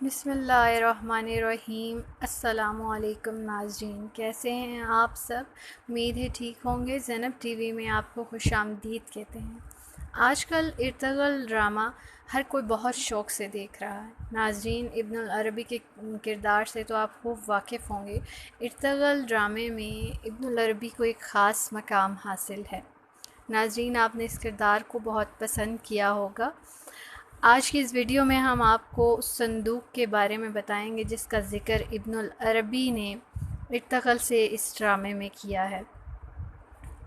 بسم اللہ الرحمن الرحیم۔ السلام علیکم ناظرین، کیسے ہیں آپ سب؟ امید ہے ٹھیک ہوں گے۔ زینب ٹی وی میں آپ کو خوش آمدید کہتے ہیں۔ آج کل ارطغرل ڈرامہ ہر کوئی بہت شوق سے دیکھ رہا ہے۔ ناظرین، ابن العربی کے کردار سے تو آپ خوب واقف ہوں گے۔ ارطغرل ڈرامے میں ابن العربی کو ایک خاص مقام حاصل ہے۔ ناظرین، آپ نے اس کردار کو بہت پسند کیا ہوگا۔ آج کی اس ویڈیو میں ہم آپ کو اس صندوق کے بارے میں بتائیں گے جس کا ذکر ابن العربی نے ارطغرل سے اس ڈرامے میں کیا ہے۔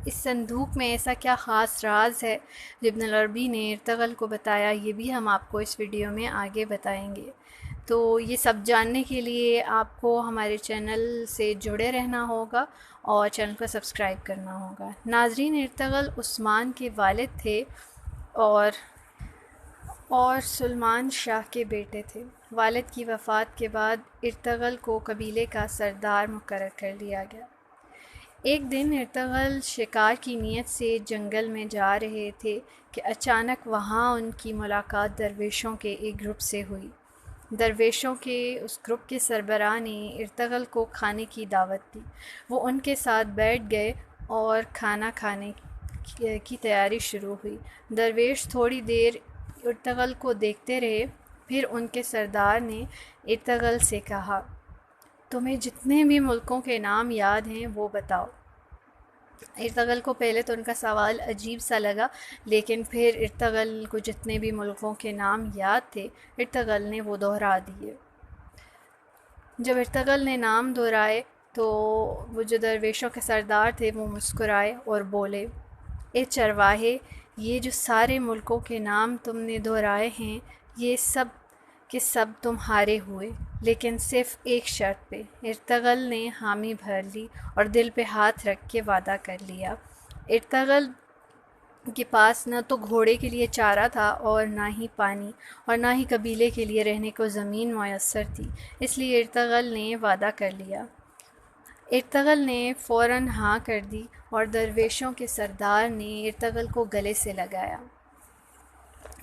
اس صندوق میں ایسا کیا خاص راز ہے جو ابن العربی نے ارطغرل کو بتایا، یہ بھی ہم آپ کو اس ویڈیو میں آگے بتائیں گے۔ تو یہ سب جاننے کے لیے آپ کو ہمارے چینل سے جڑے رہنا ہوگا اور چینل کو سبسکرائب کرنا ہوگا۔ ناظرین، ارطغرل عثمان کے والد تھے اور سلمان شاہ کے بیٹے تھے۔ والد کی وفات کے بعد ارطغرل کو قبیلے کا سردار مقرر کر دیا گیا۔ ایک دن ارطغرل شکار کی نیت سے جنگل میں جا رہے تھے کہ اچانک وہاں ان کی ملاقات درویشوں کے ایک گروپ سے ہوئی۔ درویشوں کے اس گروپ کے سربراہ نے ارطغرل کو کھانے کی دعوت دی۔ وہ ان کے ساتھ بیٹھ گئے اور کھانا کھانے کی تیاری شروع ہوئی۔ درویش تھوڑی دیر ارطغرل کو دیکھتے رہے، پھر ان کے سردار نے ارطغرل سے کہا، تمہیں جتنے بھی ملکوں کے نام یاد ہیں وہ بتاؤ۔ ارطغرل کو پہلے تو ان کا سوال عجیب سا لگا، لیکن پھر ارطغرل کو جتنے بھی ملکوں کے نام یاد تھے ارطغرل نے وہ دہرا دیے۔ جب ارطغرل نے نام دہرائے تو وہ جو درویشوں کے سردار تھے وہ مسکرائے اور بولے، اے چرواہے، یہ جو سارے ملکوں کے نام تم نے دہرائے ہیں یہ سب کے سب تمہارے ہوئے، لیکن صرف ایک شرط پہ۔ ارطغرل نے حامی بھر لی اور دل پہ ہاتھ رکھ کے وعدہ کر لیا۔ ارطغرل کے پاس نہ تو گھوڑے کے لیے چارہ تھا اور نہ ہی پانی، اور نہ ہی قبیلے کے لیے رہنے کو زمین میسر تھی، اس لیے ارطغرل نے وعدہ کر لیا۔ ارطغرل نے فوراً ہاں کر دی اور درویشوں کے سردار نے ارطغرل کو گلے سے لگایا۔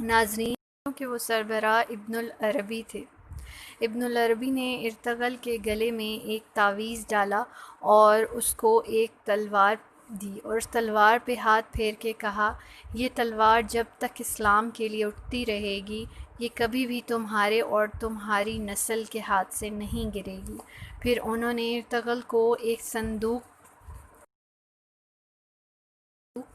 ناظرین، کہ وہ سربراہ ابن العربی تھے۔ ابن العربی نے ارطغرل کے گلے میں ایک تعویذ ڈالا اور اس کو ایک تلوار دی اور اس تلوار پہ ہاتھ پھیر کے کہا، یہ تلوار جب تک اسلام کے لیے اٹھتی رہے گی یہ کبھی بھی تمہارے اور تمہاری نسل کے ہاتھ سے نہیں گرے گی۔ پھر انہوں نے ارطغرل کو ایک صندوق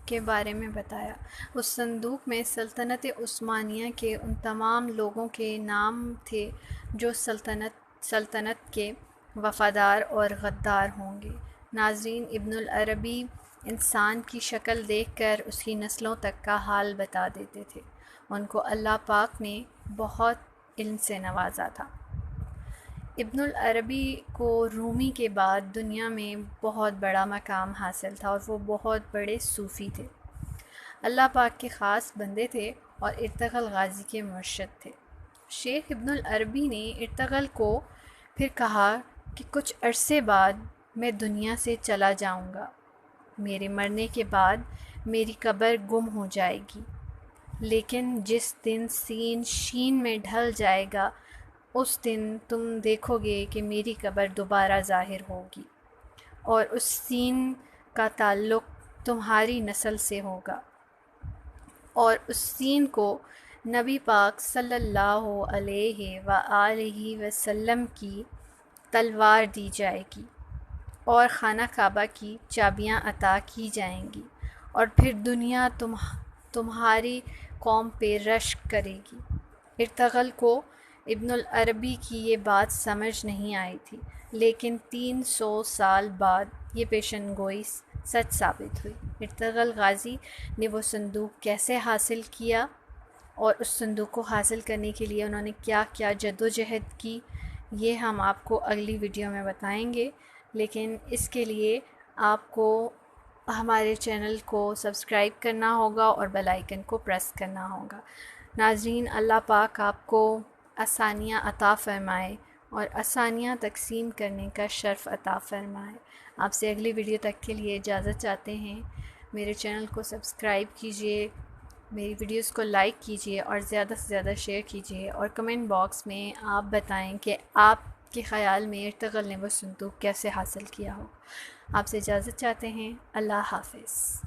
کے بارے میں بتایا۔ اس صندوق میں سلطنت عثمانیہ کے ان تمام لوگوں کے نام تھے جو سلطنت کے وفادار اور غدار ہوں گے۔ ناظرین، ابن العربی انسان کی شکل دیکھ کر اس کی نسلوں تک کا حال بتا دیتے تھے۔ ان کو اللہ پاک نے بہت علم سے نوازا تھا۔ ابن العربی کو رومی کے بعد دنیا میں بہت بڑا مقام حاصل تھا اور وہ بہت بڑے صوفی تھے، اللہ پاک کے خاص بندے تھے اور ارطغرل غازی کے مرشد تھے۔ شیخ ابن العربی نے ارطغرل کو پھر کہا کہ کچھ عرصے بعد میں دنیا سے چلا جاؤں گا، میرے مرنے کے بعد میری قبر گم ہو جائے گی، لیکن جس دن سین شین میں ڈھل جائے گا اس دن تم دیکھو گے کہ میری قبر دوبارہ ظاہر ہوگی اور اس سین کا تعلق تمہاری نسل سے ہوگا، اور اس سین کو نبی پاک صلی اللہ علیہ وآلہ وسلم کی تلوار دی جائے گی اور خانہ کعبہ کی چابیاں عطا کی جائیں گی، اور پھر دنیا تمہاری قوم پہ رشک کرے گی۔ ارطغرل کو ابن العربی کی یہ بات سمجھ نہیں آئی تھی، لیکن 300 سال بعد یہ پیشن گوئی سچ ثابت ہوئی۔ ارطغرل غازی نے وہ صندوق کیسے حاصل کیا اور اس صندوق کو حاصل کرنے کے لیے انہوں نے کیا کیا جدوجہد کی، یہ ہم آپ کو اگلی ویڈیو میں بتائیں گے، لیکن اس کے لیے آپ کو ہمارے چینل کو سبسکرائب کرنا ہوگا اور بیل آئیکن کو پریس کرنا ہوگا۔ ناظرین، اللہ پاک آپ کو آسانیاں عطا فرمائے اور آسانیاں تقسیم کرنے کا شرف عطا فرمائے۔ آپ سے اگلی ویڈیو تک کے لیے اجازت چاہتے ہیں۔ میرے چینل کو سبسکرائب کیجیے میری ویڈیوز کو لائک کیجیے اور زیادہ سے زیادہ شیئر کیجیے، اور کمنٹ باکس میں آپ بتائیں کہ آپ کے خیال میں ارطغرل نے وہ صندوق کیسے حاصل کیا ہو۔ آپ سے اجازت چاہتے ہیں۔ اللہ حافظ۔